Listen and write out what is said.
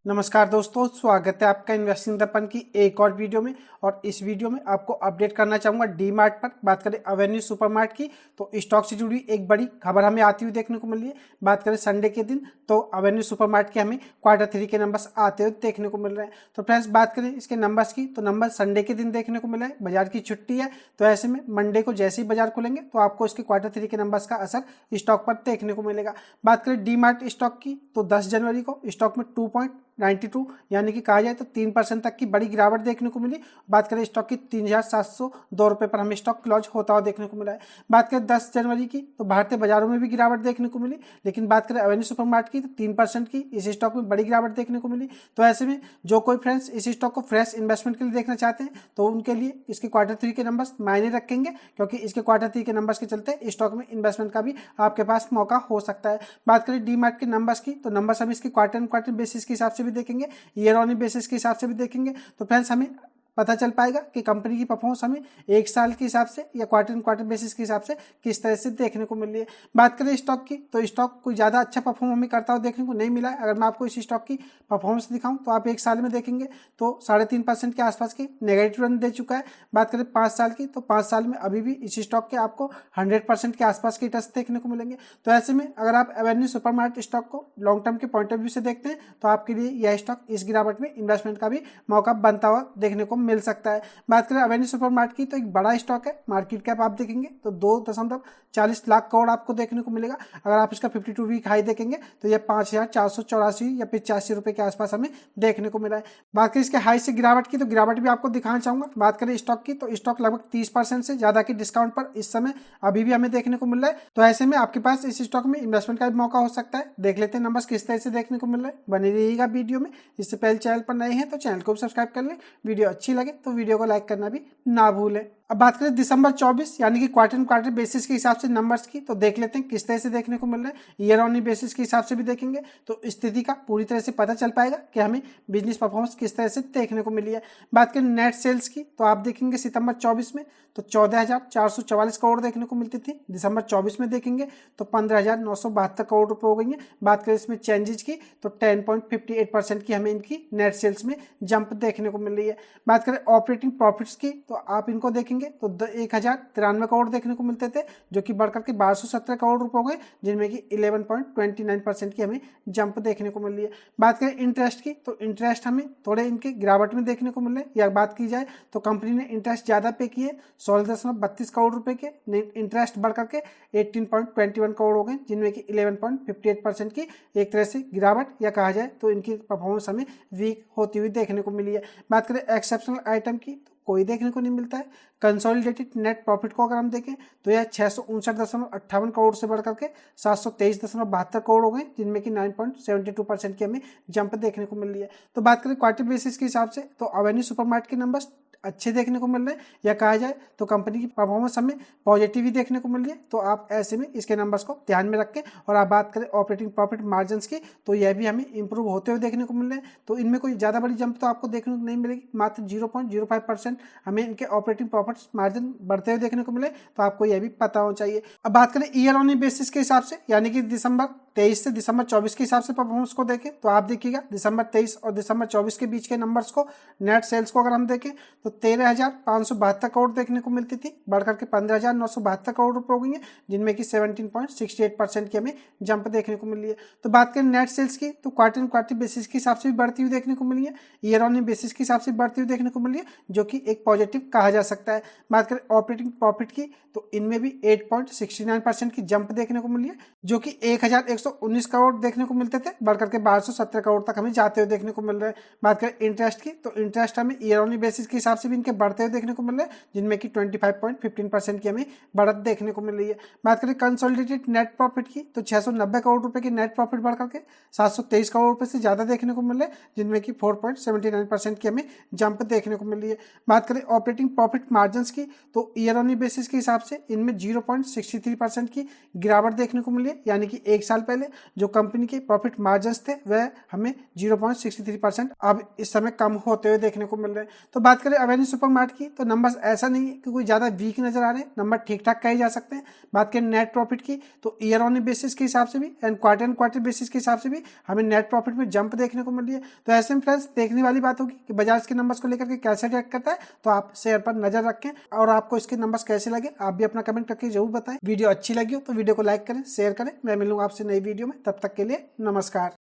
नमस्कार दोस्तों, स्वागत है आपका इन्वेस्टिंग दर्पण की एक और वीडियो में। और इस वीडियो में आपको अपडेट करना चाहूँगा डी मार्ट पर। बात करें एवेन्यू सुपरमार्ट की तो स्टॉक से जुड़ी एक बड़ी खबर हमें आती हुई देखने को मिल रही है। बात करें संडे के दिन तो एवेन्यू सुपरमार्ट के हमें Q3 के नंबर्स आते हुए देखने को मिल रहे हैं। तो फ्रेंड्स, बात करें इसके नंबर्स की तो नंबर संडे के दिन देखने को मिला है। बाजार की छुट्टी है, तो ऐसे में मंडे को जैसे ही बाजार खुलेंगे तो आपको इसके Q3 के नंबर्स का असर स्टॉक पर देखने को मिलेगा। बात करें डी मार्ट स्टॉक की तो 10 जनवरी को स्टॉक में 2.92 यानी कि कहा जाए तो 3% तक की बड़ी गिरावट देखने को मिली। बात करें स्टॉक की 3,702 रुपये पर हमें स्टॉक क्लोज होता हुआ देखने को मिला है। बात करें 10 जनवरी की तो भारतीय बाजारों में भी गिरावट देखने को मिली, लेकिन बात करें एवेन्यू सुपरमार्ट की तो 3% की इस स्टॉक में बड़ी गिरावट देखने को मिली। तो ऐसे में जो कोई फ्रेंड्स इस स्टॉक को फ्रेश इन्वेस्टमेंट के लिए देखना चाहते हैं तो उनके लिए इसके Q3 के नंबर्स मायने रखेंगे, क्योंकि इसके Q3 के नंबर्स के चलते स्टॉक में इन्वेस्टमेंट का भी आपके पास मौका हो सकता है। बात करें डी मार्ट के नंबर्स की तो नंबर्स हम इसके क्वार्टर बेसिस के हिसाब से भी देखेंगे, ईयर ऑन बेसिस के हिसाब से भी देखेंगे। तो फ्रेंड्स, हमें पता चल पाएगा कि कंपनी की परफॉर्मेंस हमें एक साल के हिसाब से या क्वार्टर बेसिस के हिसाब से किस तरह से देखने को मिल रही है। बात करें स्टॉक की तो स्टॉक कोई ज़्यादा अच्छा परफॉर्म हमें करता हुआ देखने को नहीं मिला है। अगर मैं आपको इस स्टॉक की परफॉर्मेंस दिखाऊं तो आप एक साल में देखेंगे तो 3.5% के आसपास की नेगेटिव रन दे चुका है। बात करें 5 साल की तो 5 साल में अभी भी इस स्टॉक के आपको 100% के आसपास के टच देखने को मिलेंगे। तो ऐसे में अगर आप एवेन्यू सुपरमार्ट स्टॉक को लॉन्ग टर्म के पॉइंट ऑफ व्यू से देखते हैं तो आपके लिए यह स्टॉक इस गिरावट में इन्वेस्टमेंट का भी मौका बनता हुआ देखने को मिल सकता है। बात करें एवेन्यू सुपरमार्ट की तो एक बड़ा स्टॉक है। मार्केट कैप आप देखेंगे तो 2.40 लाख करोड़ आपको देखने को मिलेगा। अगर आप इसका 52 वीक हाई देखेंगे तो यह 5,484 या 85 रुपए के आसपास हमें देखने को मिला है। बात करें इसके हाई से गिरावट की तो गिरावट भी आपको दिखाना चाहूंगा। बात करें स्टॉक की तो स्टॉक लगभग 30% से ज्यादा के डिस्काउंट पर इस समय अभी भी हमें देखने को मिल रहा है। तो ऐसे में आपके पास इस स्टॉक में इन्वेस्टमेंट का भी मौका हो सकता है। देख लेते हैं नंबर्स किस तरह से देखने को मिल रहा है। बने रहिएगा वीडियो में। इससे पहले चैनल पर नए हैं तो चैनल को भी सब्सक्राइब कर लें। वीडियो अच्छी लगे तो वीडियो को लाइक करना भी ना भूलें। अब बात करें दिसंबर 24 यानी कि क्वार्टर बेसिस के हिसाब से नंबर्स की तो देख लेते हैं किस तरह से देखने को मिल रहा है। ईयर ऑन बेसिस के हिसाब से भी देखेंगे तो स्थिति का पूरी तरह से पता चल पाएगा कि हमें बिजनेस परफॉर्मेंस किस तरह से देखने को मिली है। बात करें नेट सेल्स की तो आप देखेंगे सितंबर 24 में तो 14,444 करोड़ देखने को मिलती थी। दिसंबर 24 में देखेंगे तो 15,972 करोड़ रुपए हो गई है। बात करें इसमें चेंजेस की तो 10.58% की हमें इनकी नेट सेल्स में जंप देखने को मिल रही है। बात करें ऑपरेटिंग प्रॉफिट्स की तो आप इनको देखेंगे तो 1,093 करोड़ देखने को मिलते थे, जो कि बढ़कर के 1217 करोड़ रुपए हो गए, जिनमें कि 11.29% की हमें जंप देखने को मिल रही है। बात करें इंटरेस्ट की तो इंटरेस्ट हमें थोड़े इनके गिरावट में देखने को मिल रहे हैं। या बात की जाए तो कंपनी ने इंटरेस्ट ज्यादा पे किए 16.32 करोड़ रुपए के, इंटरेस्ट बढ़कर के 18.21 करोड़ हो गए, जिनमें कि 11.58% की एक तरह से गिरावट या कहा जाए तो इनकी परफॉर्मेंस हमें वीक होती हुई देखने को मिली है। बात करें एक्सेप्शनल आइटम की तो कोई देखने को नहीं मिलता है। कंसोलिडेटेड नेट प्रॉफिट को अगर हम देखें तो यह 659.58 करोड़ से बढ़कर के 723.72 करोड़ हो गए, जिनमें कि 9.72% की हमें जंप देखने को मिल रही है। तो बात करें क्वार्टर बेसिस के हिसाब से तो एवेन्यू सुपरमार्ट के नंबर्स अच्छे देखने को मिल रहे हैं, या कहा जाए तो कंपनी की परफॉर्मेंस हमें पॉजिटिव ही देखने को मिल रही है। तो आप ऐसे में इसके नंबर्स को ध्यान में रखें। और आप बात करें ऑपरेटिंग प्रॉफिट मार्जिन की तो यह भी हमें इंप्रूव होते हुए देखने को मिल रहे हैं। तो इनमें कोई ज़्यादा बड़ी जंप तो आपको देखने को नहीं मिलेगी, मात्र 0.05% हमें इनके ऑपरेटिंग प्रॉफिट मार्जिन बढ़ते हुए देखने को मिले। तो आपको यह भी पता होना चाहिए। अब बात करें ईयर ऑन बेसिस के हिसाब से यानी कि दिसंबर 23 से दिसंबर 24 के हिसाब से परफॉर्मेंस को देखें तो आप देखिएगा दिसंबर 23 और दिसंबर 24 के बीच के नंबर्स को, नेट सेल्स को अगर हम देखें तो 13,572 करोड़ देखने को मिलती थी, बढ़कर के 15,972 करोड़ रुपए हो गई है, जिनमें कि 17.68% की हमें जंप देखने को मिल रही है। तो बात करें नेट सेल्स की तो क्वार्टर बेसिस के हिसाब से भी बढ़ती हुई देखने को मिली है, ईयर ऑन बेसिस के हिसाब से बढ़ती हुई देखने को मिली है, जो कि एक पॉजिटिव कहा जा सकता है। बात करें ऑपरेटिंग प्रॉफिट की तो इनमें भी 8.69% की जंप देखने को मिली है, जो कि 1,119 करोड़ देखने को मिलते थे, बढ़कर के 1217 करोड़ तक हमें जाते हुए देखने को मिल रहा है। बात करें इंटरेस्ट की तो इंटरेस्ट हमें ईयर ऑन बेसिस के हिसाब से भी इनके बढ़ते हुए देखने को मिल रहे हैं, जिनमें कि 25.15% की हमें बढ़त देखने को मिल रही है। बात करें कंसोलिडेटेड नेट प्रॉफिट की तो 690 करोड़ रुपए की नेट प्रॉफिट बढ़कर के 723 करोड़ रुपए से ज्यादा देखने को मिल रहे हैं, जिनमें कि 4.79% की हमें जंप देखने को मिल रही है। बात करें ऑपरेटिंग प्रॉफिट मार्जिन की तो ईयर ऑन बेसिस के हिसाब से इनमें 0.63% की गिरावट देखने को मिली है, यानी कि एक साल पहले पहले जो कंपनी के प्रॉफिट मार्जिन थे वह हमें 0.63% अब इस समय कम होते हुए देखने को मिल रहे हैं। तो बात करें एवेन्यू सुपरमार्ट की तो नंबर्स ऐसा नहीं है कि कोई ज़्यादा वीक नजर आ रहे हैं, नंबर ठीक ठाक कहे जा सकते हैं। बात करें नेट प्रॉफिट की तो ईयर ऑन बेसिस के हिसाब से भी एंड क्वार्टर बेसिस के हिसाब से भी हमें नेट प्रॉफिट में जंप देखने को मिल रही है। तो ऐसे में फ्रेंड्स देखने वाली बात होगी कि बजाज के नंबर्स को लेकर के कैसे रिएक्ट करता है। तो आप शेयर पर नजर रखें और आपको इसके नंबर्स कैसे लगे आप भी अपना कमेंट करके जरूर बताएं। वीडियो अच्छी लगी हो तो वीडियो को लाइक करें, शेयर करें। मैं मिलूंगा आपसे नई वीडियो में, तब तक के लिए नमस्कार।